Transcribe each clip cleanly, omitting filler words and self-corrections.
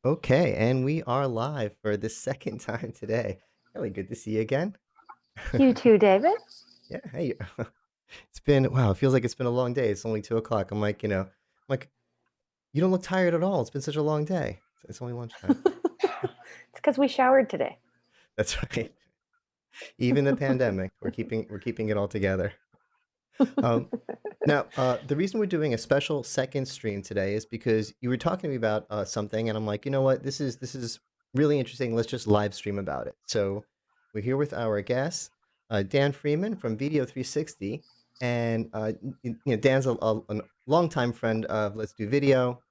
Okay, and we are live for the second time today. Really good to see you again. You too, David. Yeah, hey. It's been wow, it feels like it's been a long day. It's only 2 o'clock. I'm like, you don't look tired at all. It's been such a long day. It's only lunchtime. It's because we showered today. That's right. Even the pandemic, we're keeping it all together. Um, now, the reason we're doing a special second stream today is because you were talking to me about something, and I'm like, you know what, this is really interesting. Let's just live stream about it. So we're here with our guest, Dan Freeman from VDO360, and Dan's a longtime friend of Let's Do Video.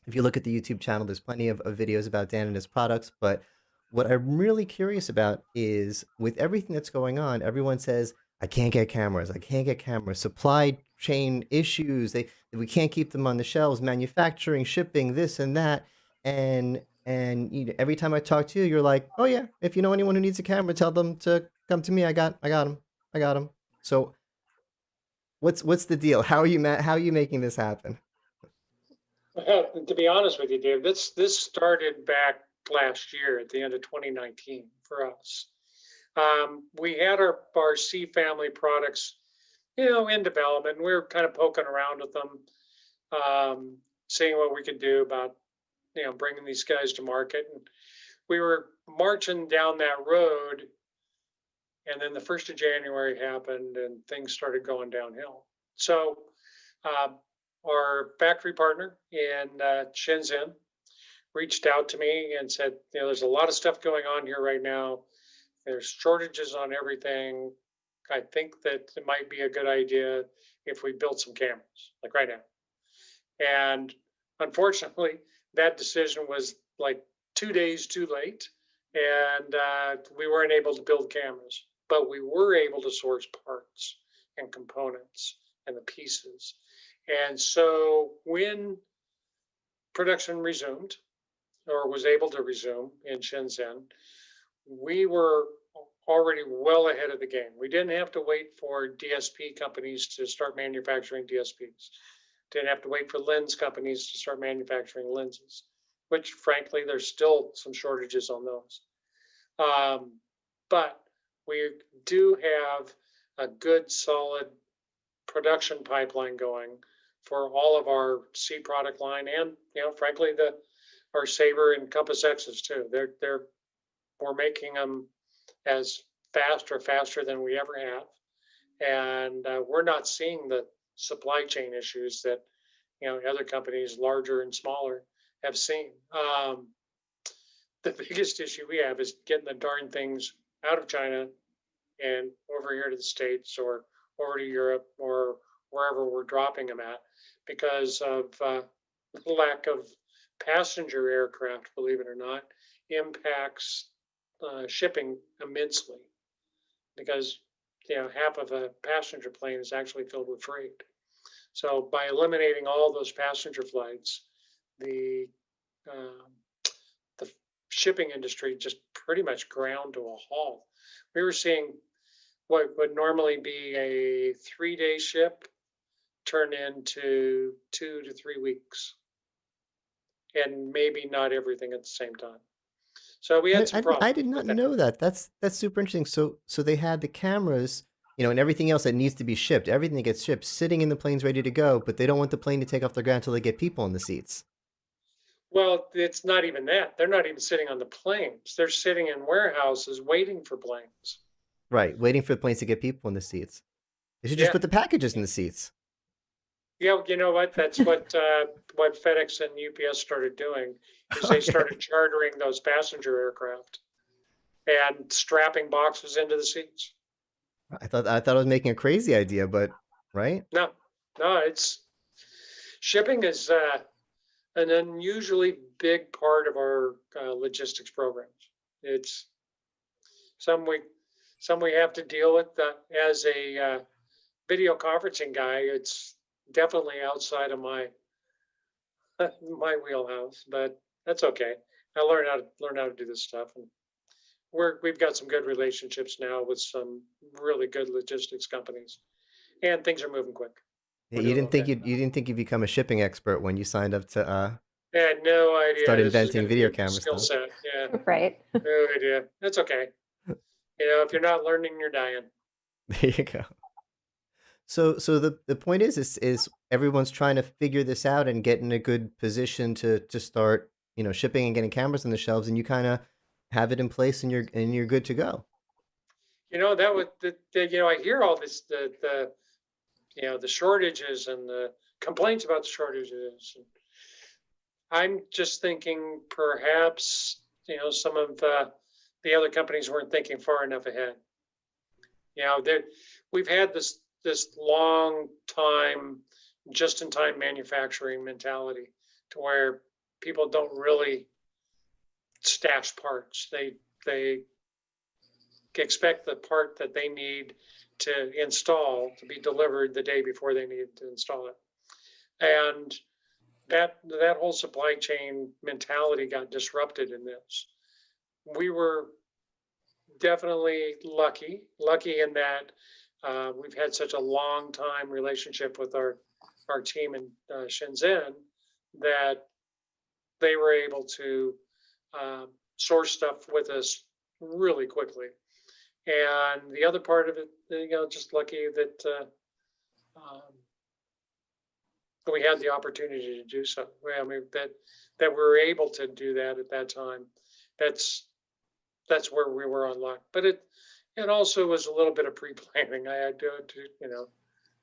If you look at the YouTube channel, there's plenty of videos about Dan and his products. But what I'm really curious about is with everything that's going on, everyone says, I can't get cameras. I can't get cameras. Supply chain issues. We can't keep them on the shelves. Manufacturing, shipping, this and that. And every time I talk to you, you're like, oh yeah, if you know anyone who needs a camera, tell them to come to me. I got them. I got them. So what's the deal? How are you making this happen? To be honest with you, Dave, this started back last year at the end of 2019 for us. We had our C family products, in development. We were kind of poking around with them, seeing what we could do about, bringing these guys to market. And we were marching down that road, and then the 1st of January happened, and things started going downhill. So, uh, our factory partner in Shenzhen reached out to me and said, there's a lot of stuff going on here right now. There's shortages on everything. I think that it might be a good idea if we built some cameras, like right now. And unfortunately, that decision was like 2 days too late. And we weren't able to build cameras, but we were able to source parts and components and the pieces. And so when production resumed, or was able to resume in Shenzhen, we were already well ahead of the game. We didn't have to wait for DSP companies to start manufacturing DSPs. Didn't have to wait for lens companies to start manufacturing lenses, which frankly, there's still some shortages on those. But we do have a good, solid production pipeline going for all of our C product line, and frankly, our Saber and Compass X's too. We're making them as fast or faster than we ever have, and we're not seeing the supply chain issues that other companies, larger and smaller, have seen. The biggest issue we have is getting the darn things out of China and over here to the States or over to Europe or wherever we're dropping them at because of the lack of passenger aircraft, believe it or not, impacts shipping immensely because half of a passenger plane is actually filled with freight. So by eliminating all those passenger flights, the uh, the shipping industry just pretty much ground to a halt. We were seeing what would normally be a 3-day ship turn into 2 to 3 weeks, and maybe not everything at the same time. So we I, had di- some I, didn't, I problems did not with that. know that. That's super interesting. So they had the cameras, and everything else that needs to be shipped. Everything that gets shipped, sitting in the planes ready to go, but they don't want the plane to take off the ground until they get people in the seats. Well, it's not even that. They're not even sitting on the planes. They're sitting in warehouses waiting for planes. Right, waiting for the planes to get people in the seats. They should just Yeah. put the packages in the seats. Yeah, you know what? That's what FedEx and UPS started doing is they Okay. started chartering those passenger aircraft and strapping boxes into the seats. I thought I was making a crazy idea, but right? No, no, it's shipping is an unusually big part of our logistics programs. It's some we some we have to deal with as a video conferencing guy. It's definitely outside of my my wheelhouse, but that's okay. I learn how to do this stuff, and we've got some good relationships now with some really good logistics companies, and things are moving quick. Yeah, We're You doing didn't think okay. you'd become a shipping expert when you signed up to. I had no idea Start this was inventing gonna be video a camera skill stuff. set. Yeah, Right. no idea. That's okay. If you're not learning, you're dying. There you go. So the point is everyone's trying to figure this out and get in a good position to start, shipping and getting cameras on the shelves, and you kind of have it in place and you're good to go. That would, I hear all this, the shortages and the complaints about the shortages. And I'm just thinking perhaps, some of the other companies weren't thinking far enough ahead. We've had this long time just-in-time manufacturing mentality to where people don't really stash parts. They expect the part that they need to install to be delivered the day before they need to install it. And that whole supply chain mentality got disrupted in this. We were definitely lucky in that we've had such a long time relationship with our team in Shenzhen that they were able to source stuff with us really quickly. And the other part of it, just lucky that we had the opportunity to do so. I mean, that we were able to do that at that time. That's where we were on luck. But it also was a little bit of pre-planning. I had to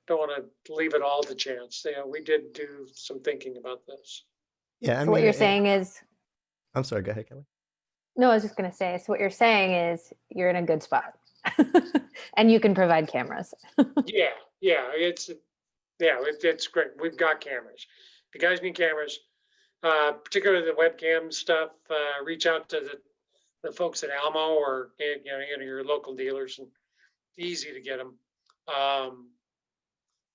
don't want to leave it all to chance. We did do some thinking about this. Yeah, I So what mean, you're saying is, I'm sorry, go ahead, Kelly. no, I was just going to say, so what you're saying is you're in a good spot and you can provide cameras. Yeah, it's great. We've got cameras. If you guys need cameras, particularly the webcam stuff, reach out to the folks at Almo or your local dealers, and easy to get them.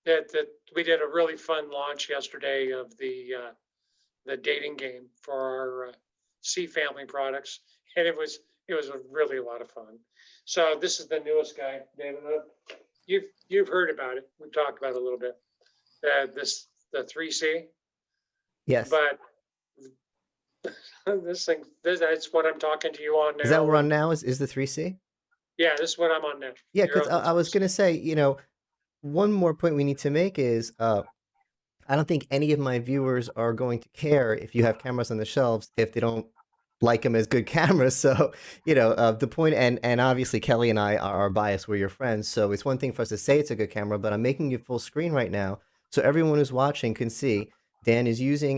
That we did a really fun launch yesterday of the dating game for our C family products, and it was really a lot of fun. So this is the newest guy, David. You've heard about it. We've talked about it a little bit. The 3C. Yes. But that's what I'm talking to you on now. Is that what we're on now? Is the 3C? Yeah, this is what I'm on now. Yeah, because I was going to say, one more point we need to make is I don't think any of my viewers are going to care if you have cameras on the shelves if they don't like them as good cameras. So, the point, and obviously Kelly and I are biased. We're your friends. So it's one thing for us to say it's a good camera, but I'm making it full screen right now. So everyone who's watching can see Dan is using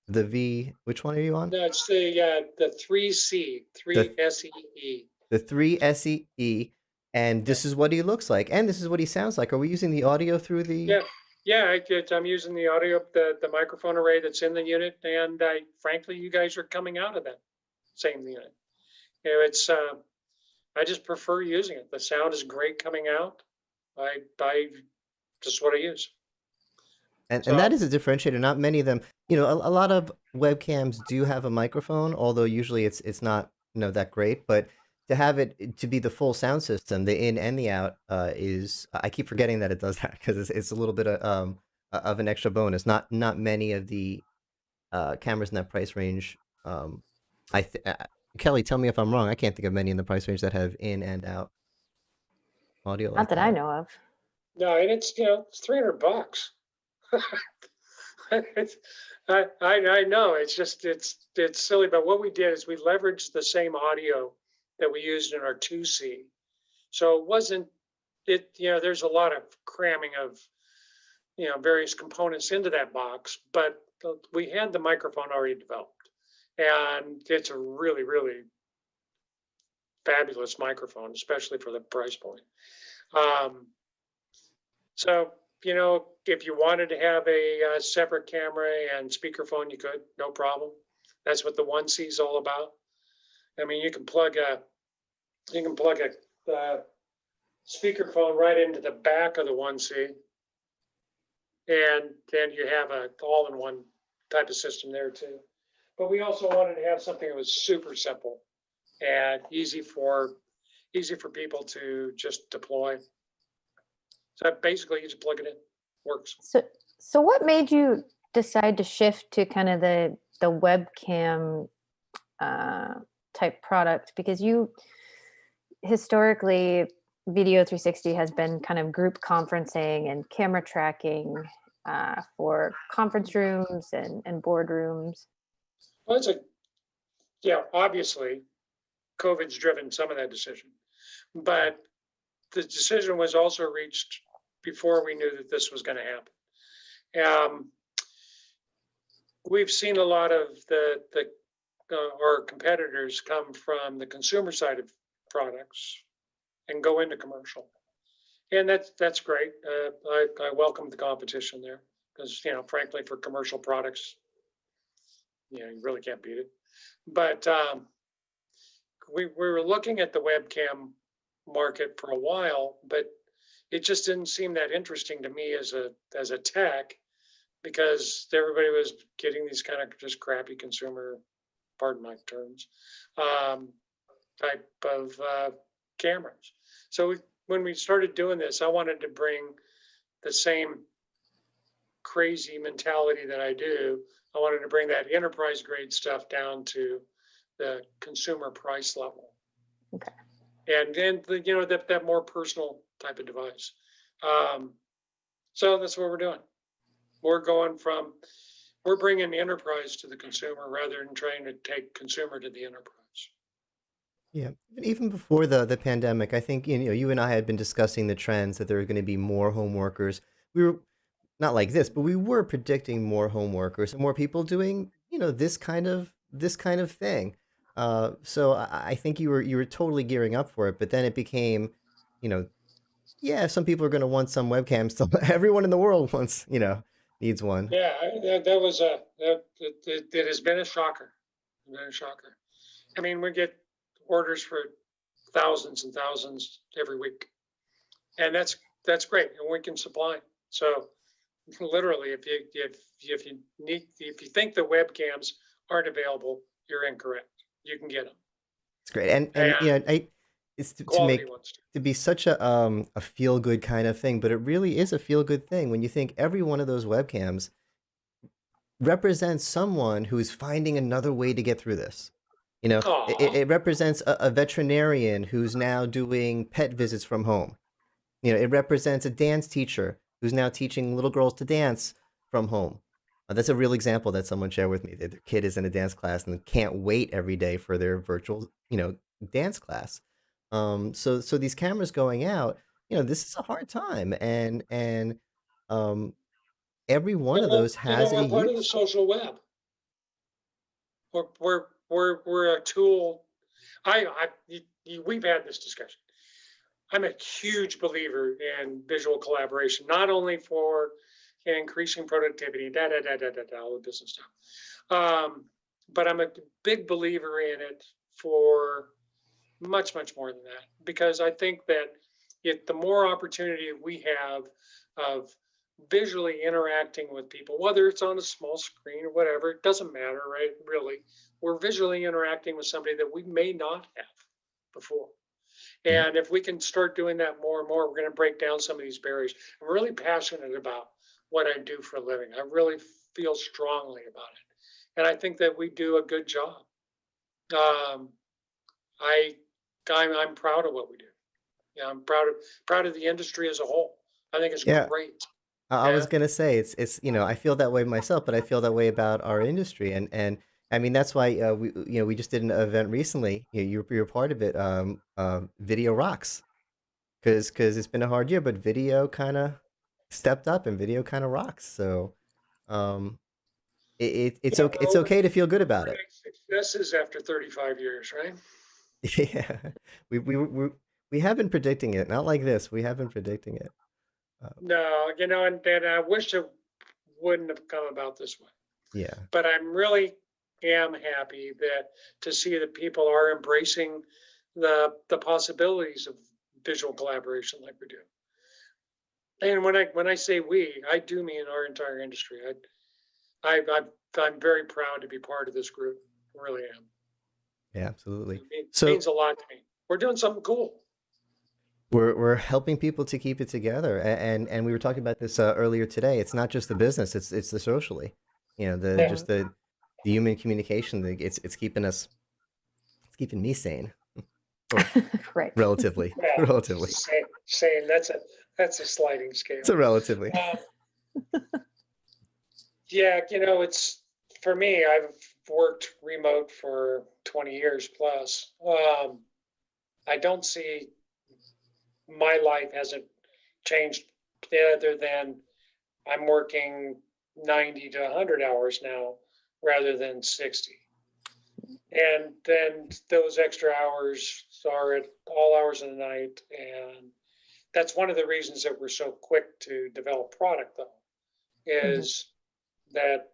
the V, which one are you on? No, it's the 3C, 3SEE. The 3SEE, and this is what he looks like, and this is what he sounds like. Are we using the audio through the? Yeah, I'm using the audio, the microphone array that's in the unit, and frankly, you guys are coming out of that same unit. It's I just prefer using it. The sound is great coming out. I just what I use. And that is a differentiator. Not many of them, a lot of webcams do have a microphone, although usually it's not that great. But to have it to be the full sound system, the in and the out, is, I keep forgetting that it does that because it's a little bit of an extra bonus. Not many of the cameras in that price range. Kelly, tell me if I'm wrong. I can't think of many in the price range that have in and out audio. Not that I know of. No, and it's it's $300. I know it's just it's silly, but what we did is we leveraged the same audio that we used in our 2C. So it wasn't there's a lot of cramming of various components into that box, but we had the microphone already developed, and it's a really, really fabulous microphone, especially for the price point. So if you wanted to have a separate camera and speakerphone, you could, no problem. That's what the 1C is all about. I mean, you can plug a speakerphone right into the back of the 1C, and then you have a all-in-one type of system there too. But we also wanted to have something that was super simple and easy for people to just deploy. So basically, you just plug it in. Works. So what made you decide to shift to kind of the webcam type product? Because you historically, VDO360 has been kind of group conferencing and camera tracking for conference rooms and boardrooms. Well, yeah, obviously, COVID's driven some of that decision, but the decision was also reached before we knew that this was going to happen. We've seen a lot of our competitors come from the consumer side of products and go into commercial, and that's great. I welcome the competition there because frankly, for commercial products, you really can't beat it. But we were looking at the webcam market for a while, but it just didn't seem that interesting to me as a tech, because everybody was getting these kind of just crappy consumer, pardon my terms, type of cameras. So when we started doing this, I wanted to bring the same crazy mentality that I do. I wanted to bring that enterprise grade stuff down to the consumer price level. Okay. And then that more personal type of device. So that's what we're doing. We're bringing enterprise to the consumer rather than trying to take consumer to the enterprise. Yeah, even before the pandemic, I think you and I had been discussing the trends that there are going to be more home workers. We were not like this, but we were predicting more home workers and more people doing this kind of thing. So I think you were totally gearing up for it, but then it became, you know, yeah, some people are going to want some webcams. So everyone in the world wants, needs one. Yeah, that was it has been a shocker. It's been a shocker. I mean, we get orders for thousands and thousands every week, and that's great, and we can supply. So literally, if you think the webcams aren't available, you're incorrect. You can get them. It's great, and it's Quality ones too. to be such a feel good kind of thing, but it really is a feel good thing when you think every one of those webcams represents someone who's finding another way to get through this. It represents a veterinarian who's now doing pet visits from home. It represents a dance teacher who's now teaching little girls to dance from home. That's a real example that someone shared with me. That their kid is in a dance class and can't wait every day for their virtual, dance class. So these cameras going out, this is a hard time, and every one of those has a we're part of the use. social web. We're a tool. We've had this discussion. I'm a huge believer in visual collaboration, not only for increasing productivity, all the business stuff, but I'm a big believer in it for much, much more than that, because I think that the more opportunity we have of visually interacting with people, whether it's on a small screen or whatever, it doesn't matter, right? Really, we're visually interacting with somebody that we may not have before. And if we can start doing that more and more, we're going to break down some of these barriers. I'm really passionate about what I do for a living. I really feel strongly about it. And I think that we do a good job. I'm proud of what we do. Yeah, I'm proud of the industry as a whole. I think it's great. I was gonna say it's I feel that way myself, but I feel that way about our industry, and I mean that's why we just did an event recently. You're part of it. Video rocks, because it's been a hard year, but video kind of stepped up and video kind of rocks. So it's okay to feel good about it. Successes after 35 years, right? Yeah, we have been predicting it, not like this. We have been predicting it. No, and I wish it wouldn't have come about this way. Yeah. But I'm really am happy to see that people are embracing the possibilities of visual collaboration like we do. And when I say we, I do mean our entire industry. I'm very proud to be part of this group. I really am. Yeah, absolutely. It means a lot to me. We're doing something cool. We're helping people to keep it together, and we were talking about this earlier today. It's not just the business; it's the socially, the Yeah. just the human communication. It's keeping us, it's keeping me sane, or Right. relatively, Well, relatively. saying that's a sliding It's scale. a relatively. Yeah, it's for me, I've worked remote for 20 years plus. I don't see my life hasn't changed other than I'm working 90 to 100 hours now rather than 60. And then those extra hours are at all hours of the night. And that's one of the reasons that we're so quick to develop product, though, is that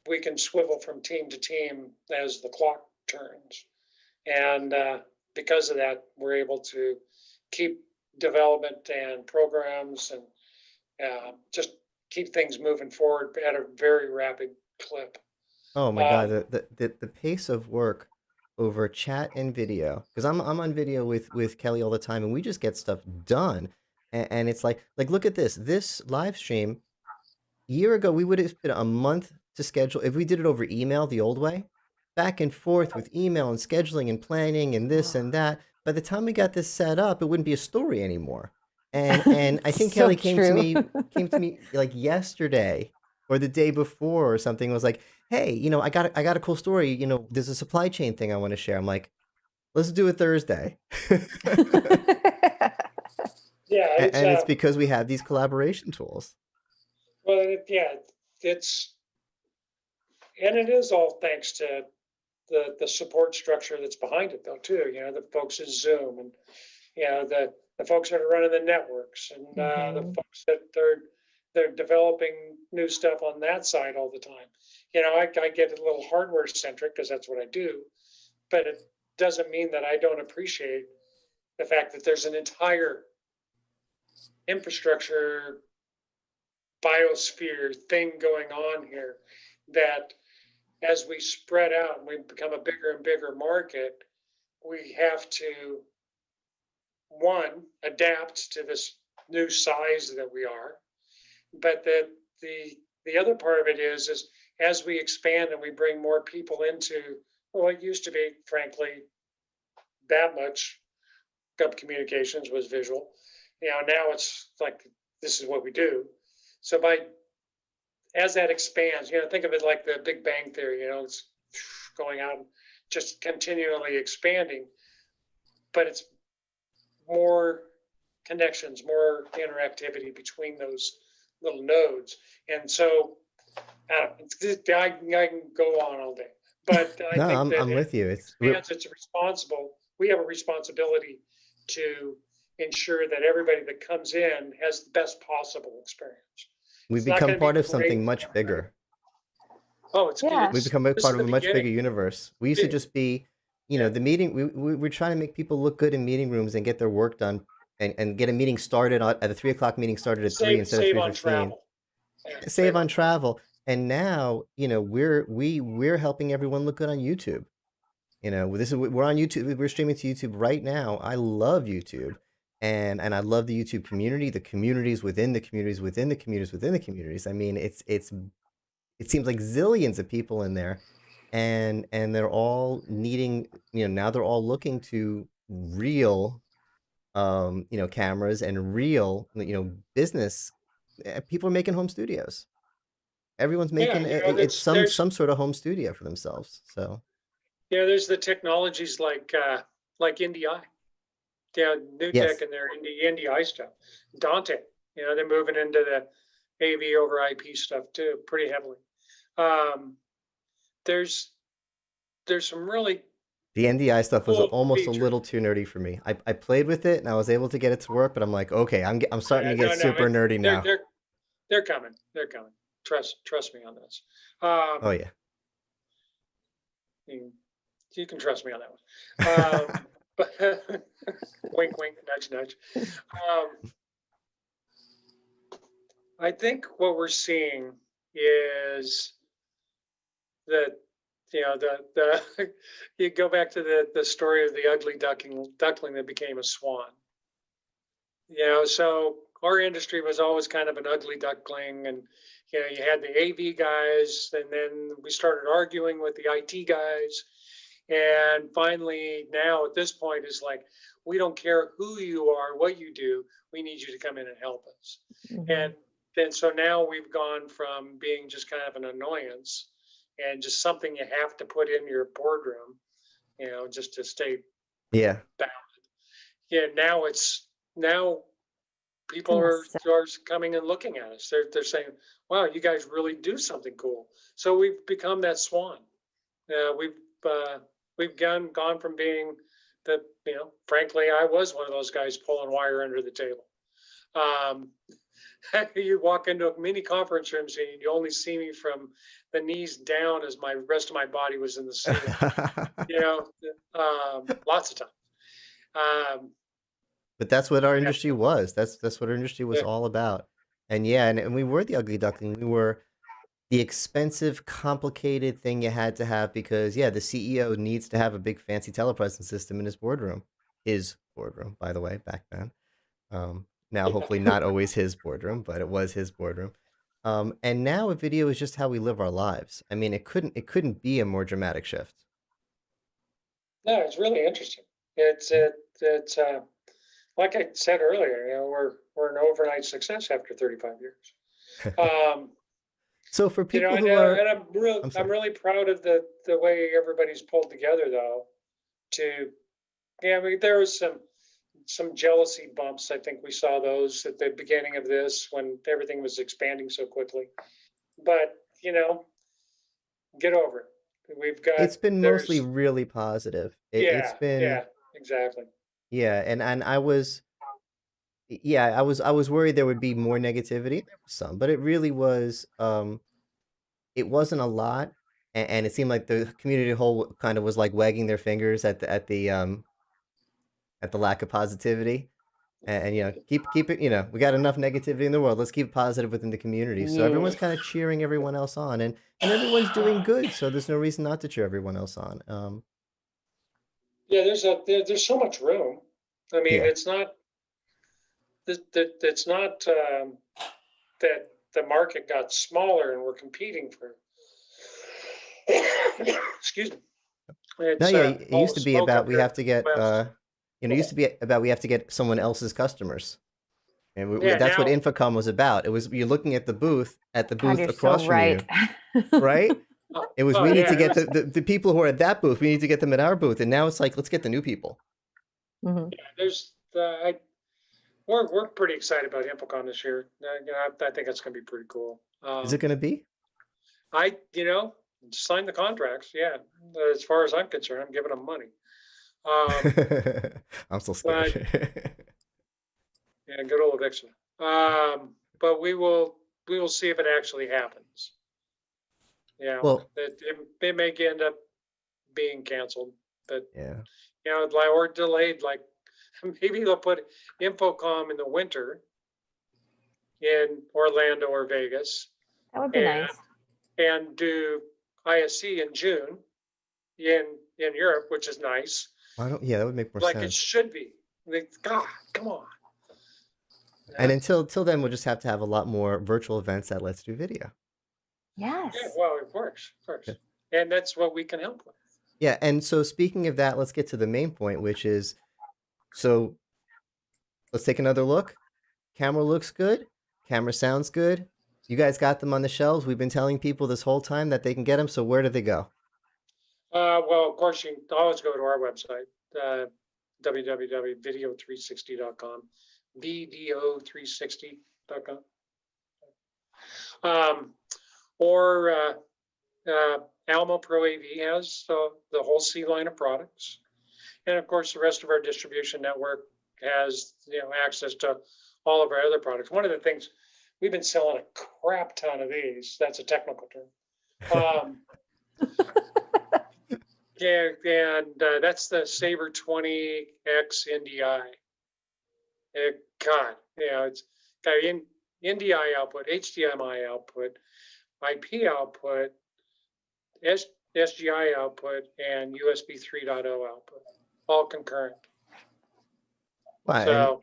we can swivel from team to team as the clock turns. And because of that, we're able to keep development and programs and just keep things moving forward at a very rapid clip. Oh my God, Um, the pace of work over chat and video, because I'm on video with Kelly all the time, and we just get stuff done, and it's like look at this live stream. Year ago, we would have spent a month to schedule if we did it over email the old way, back and forth with email and scheduling and planning and this and that. By the time we got this set up, it wouldn't be a story anymore. And I think So Kelly true. came to me like yesterday or the day before or something, was like, "Hey, I got a cool story. There's a supply chain thing I want to share." I'm like, "Let's do it Thursday." yeah, it's And it's because we have these collaboration tools. well, yeah, it's and it is all thanks to the support structure that's behind it, though, too. The folks at Zoom and the folks that are running the networks and the folks that they're developing new stuff on that side all the time. I get a little hardware centric because that's what I do, but it doesn't mean that I don't appreciate the fact that there's an entire infrastructure biosphere thing going on here that as we spread out and we become a bigger and bigger market, we have to one adapt to this new size that we are, but the other part of it is as we expand and we bring more people into, well, it used to be frankly that much communications was visual. Now it's like this is what we do. So as that expands, think of it like the Big Bang Theory. It's going out, just continually expanding, but it's more connections, more interactivity between those little nodes. And so I can go on all day, but I No, think that I'm with you. we have a responsibility to ensure that everybody that comes in has the best possible experience. We It's not become going to be part of great something for much everybody. bigger. Oh, Yeah. We become a this is part of the a much beginning. bigger universe. We used to just be, Yeah. the meeting. We're trying to make people look good in meeting rooms and get their work done, and get a meeting started at a 3 o'clock meeting started at 3 instead of Save on 3:15. travel. Yeah, Save on travel. And now, we're helping everyone look good on YouTube. We're on YouTube. We're streaming to YouTube right now. I love YouTube. And I love the YouTube community, the communities within the communities, within the communities, within the communities. I mean, it seems like zillions of people in there, and they're all needing, now they're all looking to real, cameras and real, business. People are making home studios. Everyone's Yeah, making it's some there's sort of home studio for themselves. So there's the technologies like NDI. Yeah, new tech yes, in their NDI stuff. Dante, they're moving into the AV over IP stuff too, pretty heavily. Um, there's some really the NDI stuff was cool almost a features. little too nerdy for me. I played with it and I was able to get it to work, but I'm like, okay, I'm starting to get super nerdy now. They're coming. They're coming. Trust me on this. Oh yeah. You can trust me on that one. But wink, wink, nudge, nudge. I think what we're seeing is that the you go back to the story of the ugly duckling that became a swan. So our industry was always kind of an ugly duckling, and you had the AV guys, and then we started arguing with the IT guys, and finally now at this point is like, we don't care who you are, what you do, we need you to come in and help us. Mhm. And then so now we've gone from being just kind of an annoyance and just something you have to put in your boardroom, just to stay Yeah. bound. Now people Kinda are, sad. are coming and looking at us. They're saying, "Wow, you guys really do something cool." So we've become that swan. Uh, we've uh, we've gone from being the frankly, I was one of those guys pulling wire under the table. Um, you walk into a mini conference room and you only see me from the knees down as my rest of my body was in the ceiling. Lots of time. Um, But that's what our yeah, industry was. That's what our industry was yeah, all about. And yeah, and we were the ugly duckling. We were the expensive, complicated thing you had to have because yeah, the CEO needs to have a big fancy telepresence system in his boardroom. His boardroom, by the way, back then. Now yeah. hopefully not always his boardroom, but it was his boardroom. And now a video is just how we live our lives. I mean, it couldn't be a more dramatic shift. No, it's really interesting. It's like I said earlier. We're an overnight success after 35 years. Um, So for people and, who are, and I'm I'm sorry. really proud of the way everybody's pulled together, though. To I mean, there was some jealousy bumps. I think we saw those at the beginning of this when everything was expanding so quickly. But get over it. We've got It's been mostly there's really positive. It's yeah, been yeah, exactly. yeah, and I was yeah, I was worried there would be more negativity. There was some, but it really was it wasn't a lot, and it seemed like the community whole kind of was like wagging their fingers at the lack of positivity. And keep it, we got enough negativity in the world. Let's keep it positive within the community. So everyone's Yes. kind of cheering everyone else on, and everyone's doing good. So there's no reason not to cheer everyone else on. Yeah, there's so much room. I mean, Yeah. it's not it's not that the market got smaller and we're competing for. Excuse me. No, It's yeah, it all used the to be smoke about up we here have in to the get West. it used to be about we have to get someone else's customers. And Yeah, that's what now Infocom was about. It was you're looking at the God, booth you're so across from right. you, right? It was oh we need yeah, to it get was the people who are at that booth, we need to get them at our booth. And now it's like, let's get the new people. Mhm. there's we're pretty excited about Infocon this year. I think it's going to be pretty cool. Is it going to be? I sign the contracts. Yeah, as far as I'm concerned, I'm giving them money. Um, I'm so but scared. yeah, good old Vixen. But we will see if it actually happens. Well, It may end up being canceled, but yeah. or delayed. Like maybe they'll put Infocom in the winter in Orlando or Vegas, That would be and nice. do ISC in June in Europe, which is nice, Why don't, yeah, that would make more like it sense. should be. God, come on. And Yeah. until then, we'll just have to have a lot more virtual events at Let's Do Video. Yeah, Yes. well, of course, Yeah. and that's what we can help with. Yeah, and so speaking of that, let's get to the main point, which is, so let's take another look. Camera looks good. Camera sounds good. You guys got them on the shelves. We've been telling people this whole time that they can get them. So where do they go? Well, of course, you can always go to our website, www.video360.com, VDO360.com, or Almo Pro AV has the whole C line of products, and of course, the rest of our distribution network has access to all of our other products. One of the things we've been selling a crap ton of these. That's a technical term. Yeah, and that's the Saber 20X NDI. God, it's got NDI output, HDMI output, IP output, SGI output, and USB 3.0 output, all concurrent. Why? And So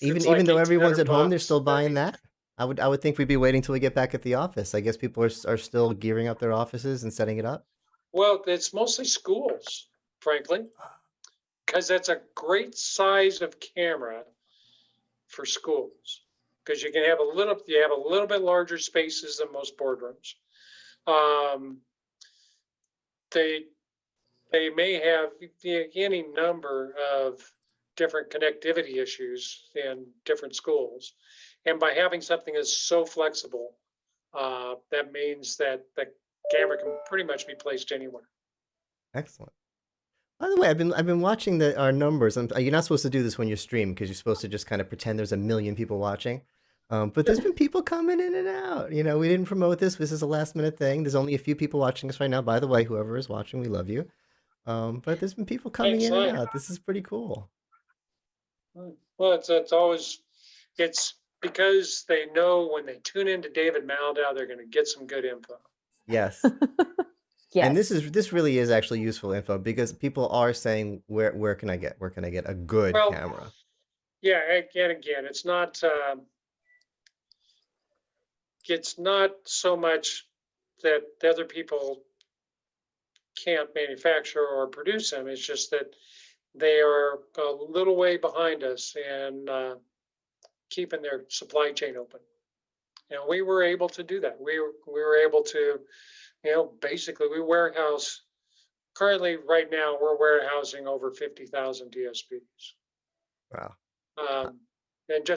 Even it's even like though everyone's 1,800 at home, they're bucks. still I buying mean, that. I would think we'd be waiting till we get back at the office. I guess people are still gearing up their offices and setting it up. well, it's mostly schools, frankly, because that's a great size of camera for schools. Because you have a little bit larger spaces than most boardrooms. Um, they they may have any number of different connectivity issues in different schools. And by having something that's so flexible, that means that the camera can pretty much be placed anywhere. Excellent. By the way, I've been watching our numbers. You're not supposed to do this when you stream because you're supposed to just kind of pretend there's a million people watching. But there's been people coming in and out. We didn't promote this. This is a last minute thing. There's only a few people watching us right now. By the way, whoever is watching, we love you. But there's been people coming Thanks, in and Lyle. out. This is pretty cool. Well, it's always, it's because they know when they tune into David Maldow, they're going to get some good info. Yes. Yes. And this really is actually useful info because people are saying where can I get a good Well, camera? yeah, again, it's not so much that the other people can't manufacture or produce them. It's just that they are a little way behind us in keeping their supply chain open. And we were able to do that. We were able to, basically we warehouse currently right now we're warehousing over 50,000 DSPs. Wow. And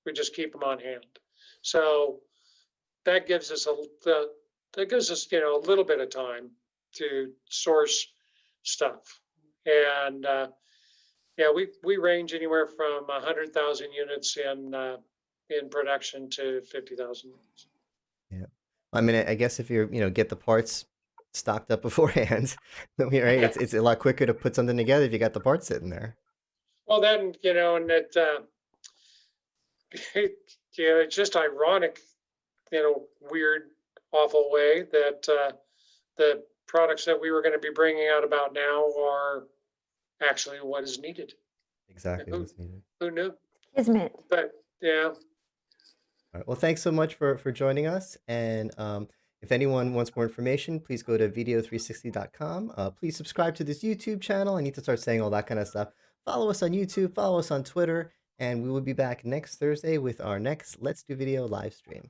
we just keep them on hand. So that gives us a little bit of time to source stuff. And yeah, we range anywhere from 100,000 units in production to 50,000 units. Yeah. I mean, I guess if you're, get the parts stocked up beforehand, right? It's a lot quicker to put something together if you got the parts sitting there. Well, then, and that, it's just ironic, weird, awful way that the products that we were going to be bringing out about now are actually what is needed. Exactly what's needed. Who knew? Kismet. But yeah. All right. Well, thanks so much for joining us. And if anyone wants more information, please go to VDO360.com. Please subscribe to this YouTube channel. I need to start saying all that kind of stuff. Follow us on YouTube, follow us on Twitter, and we will be back next Thursday with our next Let's Do Video live stream.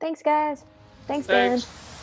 Thanks, guys. Thanks, Dan. Thanks.